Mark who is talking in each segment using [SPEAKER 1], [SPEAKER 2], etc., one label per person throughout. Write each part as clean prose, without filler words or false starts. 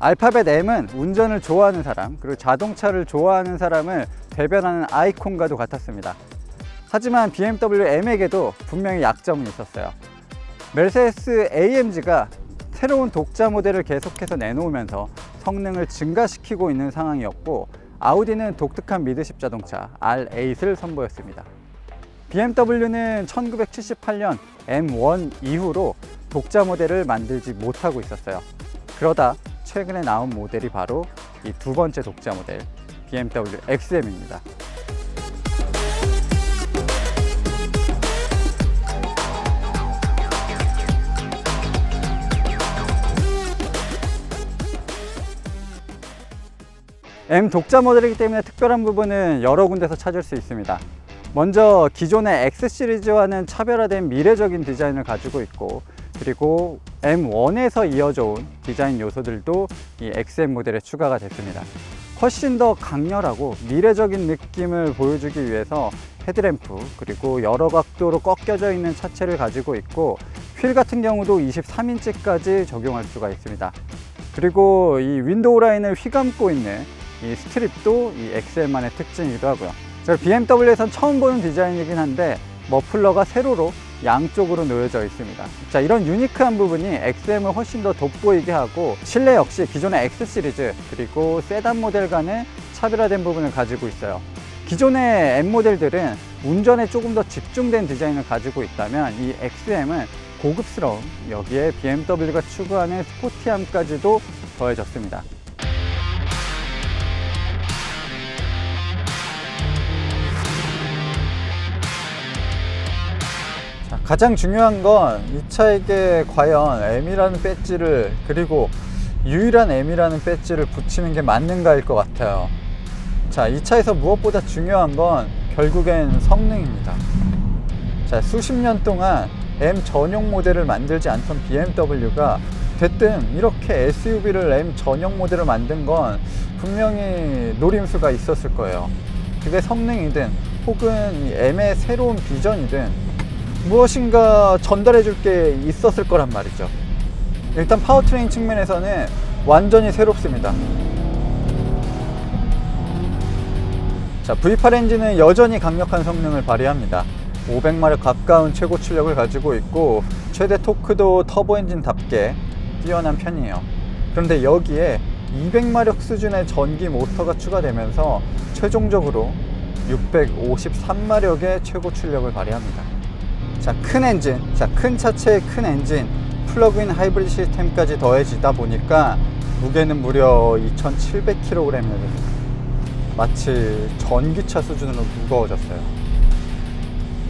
[SPEAKER 1] 알파벳 M은 운전을 좋아하는 사람, 그리고 자동차를 좋아하는 사람을 대변하는 아이콘과도 같았습니다. 하지만 BMW M에게도 분명히 약점은 있었어요. 메르세데스 AMG가 새로운 독자 모델을 계속해서 내놓으면서 성능을 증가시키고 있는 상황이었고, 아우디는 독특한 미드십 자동차 R8을 선보였습니다. BMW는 1978년 M1 이후로 독자 모델을 만들지 못하고 있었어요. 그러다 최근에 나온 모델이 바로 이 두 번째 독자 모델 BMW XM입니다. M 독자 모델이기 때문에 특별한 부분은 여러 군데서 찾을 수 있습니다. 먼저 기존의 X 시리즈와는 차별화된 미래적인 디자인을 가지고 있고, 그리고 M1에서 이어져 온 디자인 요소들도 이 XM 모델에 추가가 됐습니다. 훨씬 더 강렬하고 미래적인 느낌을 보여주기 위해서 헤드램프, 그리고 여러 각도로 꺾여져 있는 차체를 가지고 있고, 휠 같은 경우도 23인치까지 적용할 수가 있습니다. 그리고 이 윈도우 라인을 휘감고 있는 이 스트립도 이 XM만의 특징이기도 하고요. BMW에선 처음 보는 디자인이긴 한데 머플러가 세로로 양쪽으로 놓여져 있습니다. 자, 이런 유니크한 부분이 XM을 훨씬 더 돋보이게 하고, 실내 역시 기존의 X 시리즈 그리고 세단 모델과는 차별화된 부분을 가지고 있어요. 기존의 M 모델들은 운전에 조금 더 집중된 디자인을 가지고 있다면, 이 XM은 고급스러움, 여기에 BMW가 추구하는 스포티함까지도 더해졌습니다. 가장 중요한 건 이 차에게 과연 M이라는 배지를, 그리고 유일한 M이라는 배지를 붙이는 게 맞는가일 것 같아요. 자, 이 차에서 무엇보다 중요한 건 결국엔 성능입니다. 자, 수십 년 동안 M 전용 모델을 만들지 않던 BMW가 대뜸 이렇게 SUV를 M 전용 모델을 만든 건 분명히 노림수가 있었을 거예요. 그게 성능이든 혹은 이 M의 새로운 비전이든 무엇인가 전달해 줄 게 있었을 거란 말이죠. 일단 파워트레인 측면에서는 완전히 새롭습니다. 자, V8 엔진은 여전히 강력한 성능을 발휘합니다. 500마력 가까운 최고 출력을 가지고 있고, 최대 토크도 터보 엔진답게 뛰어난 편이에요. 그런데 여기에 200마력 수준의 전기 모터가 추가되면서 최종적으로 653마력의 최고 출력을 발휘합니다. 자, 큰 엔진, 큰 차체의 큰 엔진, 플러그인 하이브리드 시스템까지 더해지다 보니까 무게는 무려 2700kg이면서 마치 전기차 수준으로 무거워졌어요.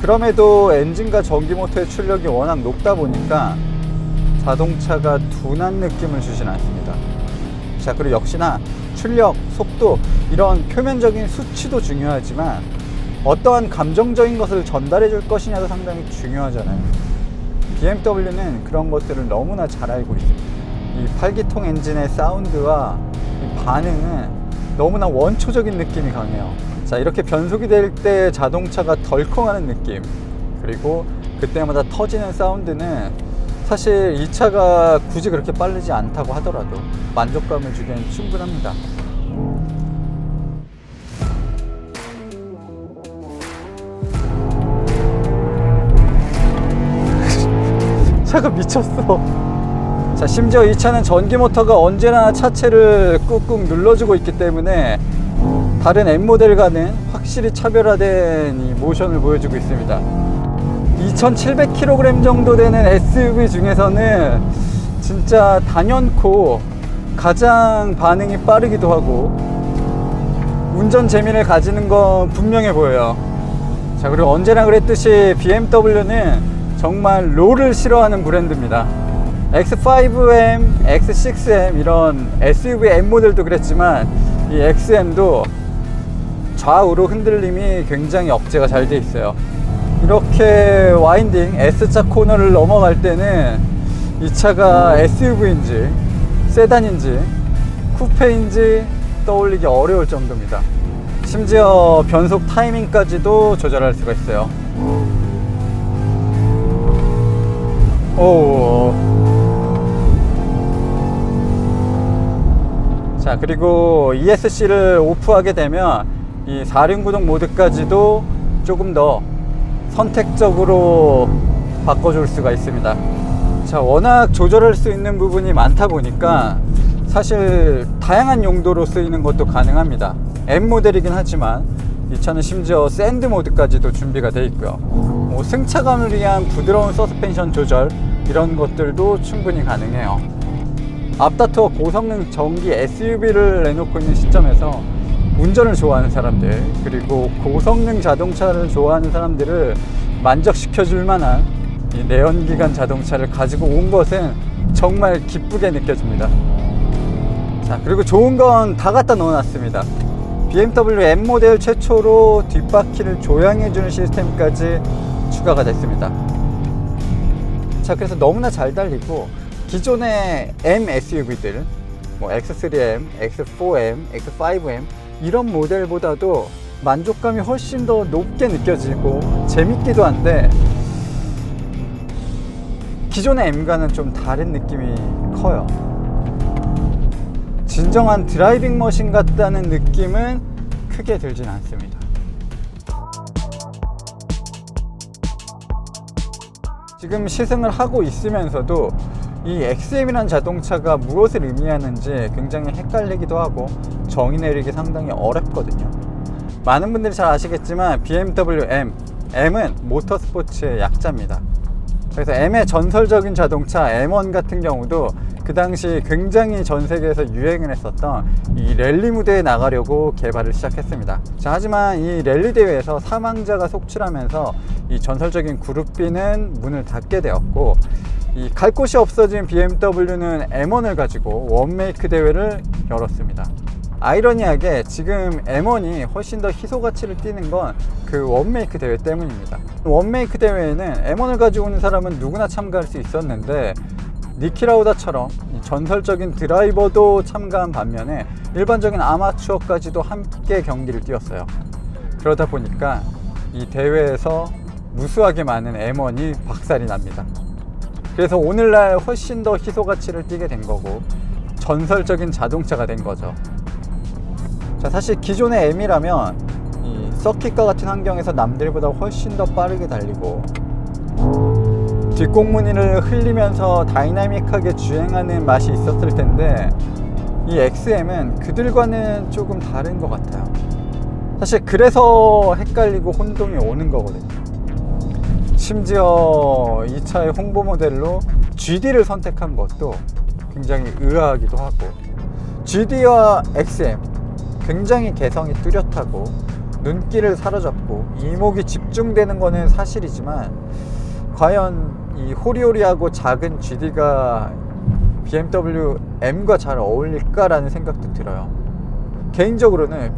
[SPEAKER 1] 그럼에도 엔진과 전기 모터의 출력이 워낙 높다 보니까 자동차가 둔한 느낌을 주진 않습니다. 자, 그리고 역시나 출력, 속도, 이런 표면적인 수치도 중요하지만 어떠한 감정적인 것을 전달해 줄 것이냐도 상당히 중요하잖아요. BMW는 그런 것들을 너무나 잘 알고 있습니다. 이 8기통 엔진의 사운드와 이 반응은 너무나 원초적인 느낌이 강해요. 자, 이렇게 변속이 될 때 자동차가 덜컹하는 느낌, 그리고 그때마다 터지는 사운드는 사실 이 차가 굳이 그렇게 빠르지 않다고 하더라도 만족감을 주기엔 충분합니다. 차가 미쳤어. 자, 심지어 이 차는 전기 모터가 언제나 차체를 꾹꾹 눌러주고 있기 때문에 다른 M 모델과는 확실히 차별화된 이 모션을 보여주고 있습니다. 2700kg 정도 되는 SUV 중에서는 진짜 단연코 가장 반응이 빠르기도 하고 운전 재미를 가지는 건 분명해 보여요. 자, 그리고 언제나 그랬듯이 BMW는 정말 롤을 싫어하는 브랜드입니다. X5M, X6M 이런 SUV M 모델도 그랬지만 이 XM도 좌우로 흔들림이 굉장히 억제가 잘 돼 있어요. 이렇게 와인딩 S자 코너를 넘어갈 때는 이 차가 SUV인지 세단인지 쿠페인지 떠올리기 어려울 정도입니다. 심지어 변속 타이밍까지도 조절할 수가 있어요. 오. 자, 그리고 ESC를 오프하게 되면 이 4륜구동 모드까지도 조금 더 선택적으로 바꿔줄 수가 있습니다. 자, 워낙 조절할 수 있는 부분이 많다 보니까 사실 다양한 용도로 쓰이는 것도 가능합니다. M 모델이긴 하지만 이 차는 심지어 샌드 모드까지도 준비가 되어 있고요. 뭐 승차감을 위한 부드러운 서스펜션 조절 이런 것들도 충분히 가능해요. 앞다투어 고성능 전기 SUV를 내놓고 있는 시점에서 운전을 좋아하는 사람들, 그리고 고성능 자동차를 좋아하는 사람들을 만족시켜 줄 만한 이 내연기관 자동차를 가지고 온 것은 정말 기쁘게 느껴집니다. 자, 그리고 좋은 건 다 갖다 넣어놨습니다. BMW M 모델 최초로 뒷바퀴를 조향해주는 시스템까지 추가가 됐습니다. 자, 그래서 너무나 잘 달리고 기존의 M SUV들, 뭐 X3M, X4M, X5M 이런 모델보다도 만족감이 훨씬 더 높게 느껴지고 재밌기도 한데, 기존의 M과는 좀 다른 느낌이 커요. 진정한 드라이빙 머신 같다는 느낌은 크게 들진 않습니다. 지금 시승을 하고 있으면서도 이 XM이라는 자동차가 무엇을 의미하는지 굉장히 헷갈리기도 하고 정의 내리기 상당히 어렵거든요. 많은 분들이 잘 아시겠지만 BMW M은 모터스포츠의 약자입니다. 그래서 M의 전설적인 자동차 M1 같은 경우도 그 당시 굉장히 전 세계에서 유행을 했었던 이 랠리 무대에 나가려고 개발을 시작했습니다. 자, 하지만 이 랠리 대회에서 사망자가 속출하면서 이 전설적인 그룹 B는 문을 닫게 되었고, 이 갈 곳이 없어진 BMW는 M1을 가지고 원메이크 대회를 열었습니다. 아이러니하게 지금 M1이 훨씬 더 희소 가치를 띠는 건 그 원메이크 대회 때문입니다. 원메이크 대회에는 M1을 가지고 있는 사람은 누구나 참가할 수 있었는데, 니키 라우다처럼 전설적인 드라이버도 참가한 반면에 일반적인 아마추어까지도 함께 경기를 뛰었어요. 그러다 보니까 이 대회에서 무수하게 많은 M1이 박살이 납니다. 그래서 오늘날 훨씬 더 희소 가치를 띠게 된 거고 전설적인 자동차가 된 거죠. 자, 사실 기존의 M이라면 이 서킷과 같은 환경에서 남들보다 훨씬 더 빠르게 달리고 뒷공무니를 흘리면서 다이나믹하게 주행하는 맛이 있었을 텐데, 이 XM은 그들과는 조금 다른 것 같아요. 사실 그래서 헷갈리고 혼동이 오는 거거든요. 심지어 이 차의 홍보 모델로 GD를 선택한 것도 굉장히 의아하기도 하고, GD와 XM 굉장히 개성이 뚜렷하고 눈길을 사로잡고 이목이 집중되는 거는 사실이지만, 과연 이 호리호리하고 작은 GD가 BMW M과 잘 어울릴까라는 생각도 들어요. 개인적으로는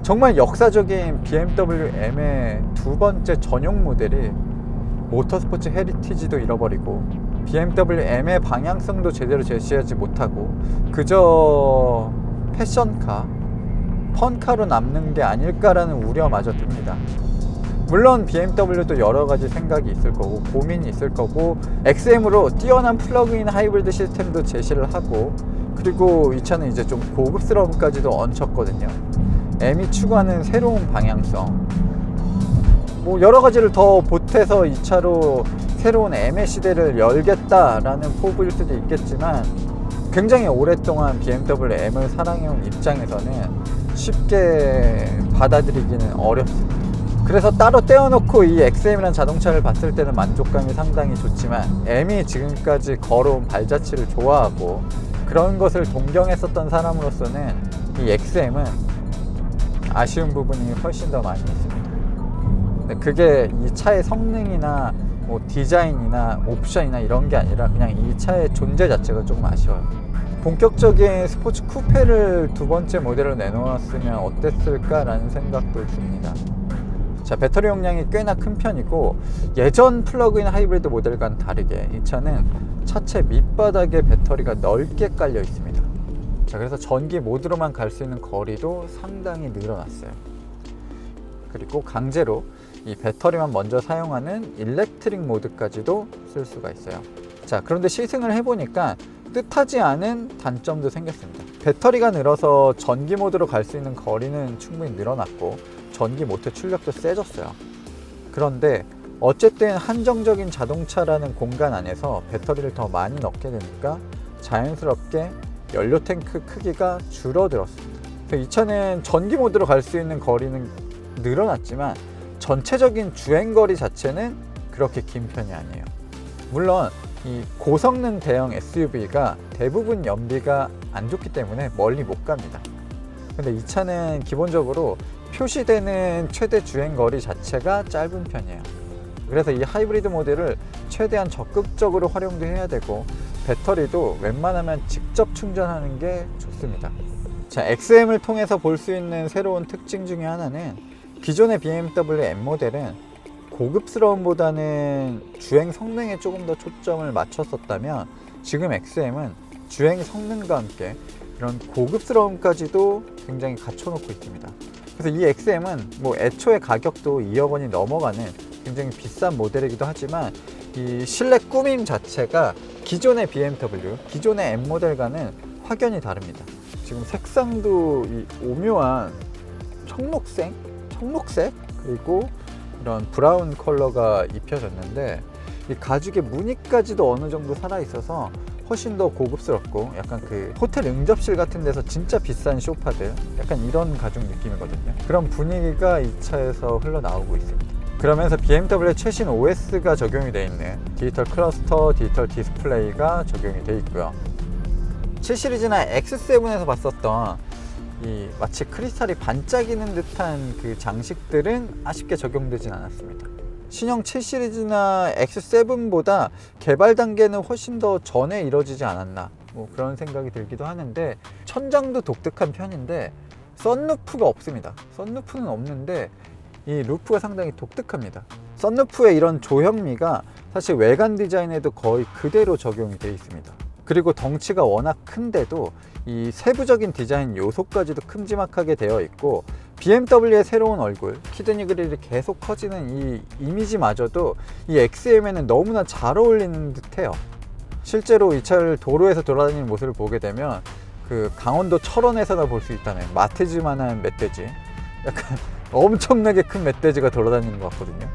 [SPEAKER 1] 정말 역사적인 BMW M의 두 번째 전용 모델이 모터스포츠 헤리티지도 잃어버리고 BMW M의 방향성도 제대로 제시하지 못하고 그저 패션카, 펀카로 남는 게 아닐까라는 우려마저 듭니다. 물론 BMW도 여러 가지 생각이 있을 거고 고민이 있을 거고 XM으로 뛰어난 플러그인 하이브리드 시스템도 제시를 하고, 그리고 이 차는 이제 좀 고급스러움까지도 얹혔거든요. M이 추구하는 새로운 방향성, 뭐 여러 가지를 더 보태서 이 차로 새로운 M의 시대를 열겠다라는 포부일 수도 있겠지만, 굉장히 오랫동안 BMW M을 사랑해온 입장에서는 쉽게 받아들이기는 어렵습니다. 그래서 따로 떼어놓고 이 XM이라는 자동차를 봤을 때는 만족감이 상당히 좋지만, M이 지금까지 걸어온 발자취를 좋아하고 그런 것을 동경했었던 사람으로서는 이 XM은 아쉬운 부분이 훨씬 더 많이 있습니다. 그게 이 차의 성능이나 뭐 디자인이나 옵션이나 이런 게 아니라 그냥 이 차의 존재 자체가 조금 아쉬워요. 본격적인 스포츠 쿠페를 두 번째 모델로 내놓았으면 어땠을까라는 생각도 듭니다. 자, 배터리 용량이 꽤나 큰 편이고 예전 플러그인 하이브리드 모델과는 다르게 이 차는 차체 밑바닥에 배터리가 넓게 깔려 있습니다. 자, 그래서 전기 모드로만 갈 수 있는 거리도 상당히 늘어났어요. 그리고 강제로 이 배터리만 먼저 사용하는 일렉트릭 모드까지도 쓸 수가 있어요. 자, 그런데 시승을 해보니까 뜻하지 않은 단점도 생겼습니다. 배터리가 늘어서 전기 모드로 갈 수 있는 거리는 충분히 늘어났고 전기 모터 출력도 세졌어요. 그런데 어쨌든 한정적인 자동차라는 공간 안에서 배터리를 더 많이 넣게 되니까 자연스럽게 연료 탱크 크기가 줄어들었습니다. 이 차는 전기 모드로 갈 수 있는 거리는 늘어났지만 전체적인 주행거리 자체는 그렇게 긴 편이 아니에요. 물론 이 고성능 대형 SUV가 대부분 연비가 안 좋기 때문에 멀리 못 갑니다. 근데 이 차는 기본적으로 표시되는 최대 주행거리 자체가 짧은 편이에요. 그래서 이 하이브리드 모델을 최대한 적극적으로 활용도 해야 되고 배터리도 웬만하면 직접 충전하는 게 좋습니다. 자, XM을 통해서 볼 수 있는 새로운 특징 중에 하나는 기존의 BMW M 모델은 고급스러움보다는 주행 성능에 조금 더 초점을 맞췄었다면 지금 XM은 주행 성능과 함께 이런 고급스러움까지도 굉장히 갖춰놓고 있습니다. 그래서 이 XM은 뭐 애초에 가격도 2억 원이 넘어가는 굉장히 비싼 모델이기도 하지만 이 실내 꾸밈 자체가 기존의 BMW, 기존의 M 모델과는 확연히 다릅니다. 지금 색상도 이 오묘한 청록색 그리고 이런 브라운 컬러가 입혀졌는데 이 가죽의 무늬까지도 어느 정도 살아 있어서 훨씬 더 고급스럽고 약간 그 호텔 응접실 같은 데서 진짜 비싼 소파들 약간 이런 가죽 느낌이거든요. 그런 분위기가 이 차에서 흘러나오고 있습니다. 그러면서 BMW 최신 OS가 적용이 되어 있는 디지털 클러스터, 디지털 디스플레이가 적용이 되어 있고요. 7 시리즈나 X7에서 봤었던 이 마치 크리스탈이 반짝이는 듯한 그 장식들은 아쉽게 적용되진 않았습니다. 신형 7 시리즈나 X7보다 개발 단계는 훨씬 더 전에 이뤄지지 않았나 뭐 그런 생각이 들기도 하는데 천장도 독특한 편인데 썬루프가 없습니다. 썬루프는 없는데 이 루프가 상당히 독특합니다. 썬루프의 이런 조형미가 사실 외관 디자인에도 거의 그대로 적용이 되어 있습니다. 그리고 덩치가 워낙 큰데도 이 세부적인 디자인 요소까지도 큼지막하게 되어 있고 BMW의 새로운 얼굴, 키드니 그릴이 계속 커지는 이 이미지마저도 이 XM에는 너무나 잘 어울리는 듯해요. 실제로 이 차를 도로에서 돌아다니는 모습을 보게 되면 그 강원도 철원에서나 볼 수 있다는 마테즈만한 멧돼지, 약간 엄청나게 큰 멧돼지가 돌아다니는 것 같거든요.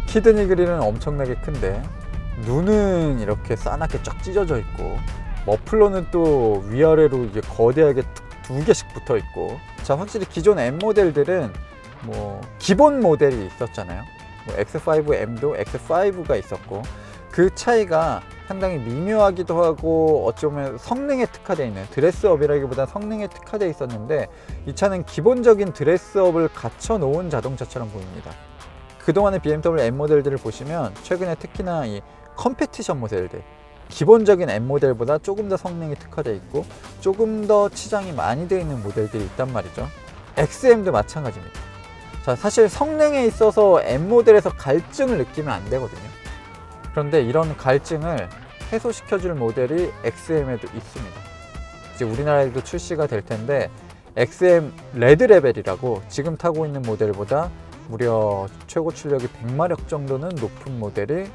[SPEAKER 1] 키드니 그릴은 엄청나게 큰데 눈은 이렇게 싸납게 쫙 찢어져 있고 머플러는 또 위아래로 이제 거대하게 두 개씩 붙어 있고 자, 확실히 기존 M 모델들은 뭐 기본 모델이 있었잖아요. 뭐 X5M도 X5가 있었고 그 차이가 상당히 미묘하기도 하고 어쩌면 성능에 특화되어 있는 드레스업이라기보다 성능에 특화되어 있었는데 이 차는 기본적인 드레스업을 갖춰 놓은 자동차처럼 보입니다. 그동안의 BMW M 모델들을 보시면 최근에 특히나 이 컴페티션 모델들 기본적인 M 모델보다 조금 더 성능이 특화되어 있고 조금 더 치장이 많이 되어 있는 모델들이 있단 말이죠. XM도 마찬가지입니다. 자, 사실 성능에 있어서 M 모델에서 갈증을 느끼면 안 되거든요. 그런데 이런 갈증을 해소시켜줄 모델이 XM에도 있습니다. 이제 우리나라에도 출시가 될 텐데 XM 레드 레벨이라고 지금 타고 있는 모델보다 무려 최고 출력이 100마력 정도는 높은 모델이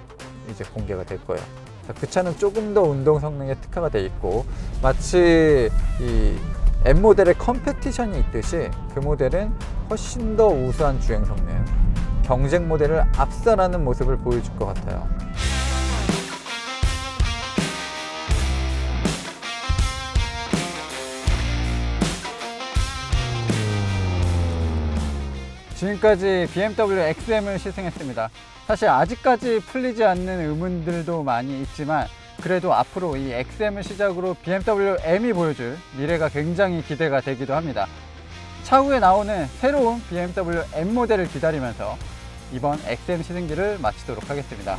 [SPEAKER 1] 이제 공개가 될 거예요. 그 차는 조금 더 운동 성능에 특화가 되어 있고 마치 이 M 모델의 컴페티션이 있듯이 그 모델은 훨씬 더 우수한 주행 성능, 경쟁 모델을 압살하는 모습을 보여줄 것 같아요. 지금까지 BMW XM을 시승했습니다. 사실 아직까지 풀리지 않는 의문들도 많이 있지만 그래도 앞으로 이 XM을 시작으로 BMW M이 보여줄 미래가 굉장히 기대가 되기도 합니다. 차후에 나오는 새로운 BMW M 모델을 기다리면서 이번 XM 시승기를 마치도록 하겠습니다.